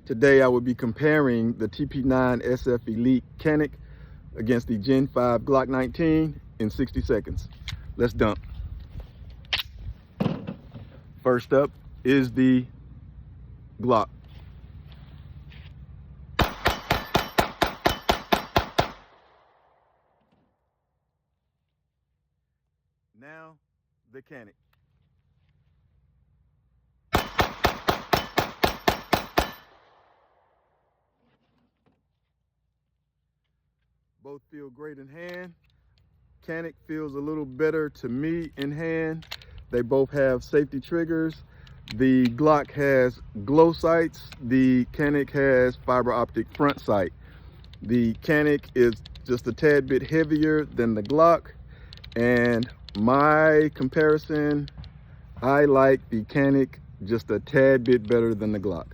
Today I will be comparing the TP9 SF Elite Canik against the Gen 5 Glock19 in 60 seconds. Let's dump. First up is the Glock. Now the Canik. Both feel great in hand. Canik feels a little better to me in hand. They both have safety triggers. The Glock has glow sights. The Canik has fiber optic front sight. The Canik is just a tad bit heavier than the Glock. And my comparison, I like the Canik just a tad bit better than the Glock.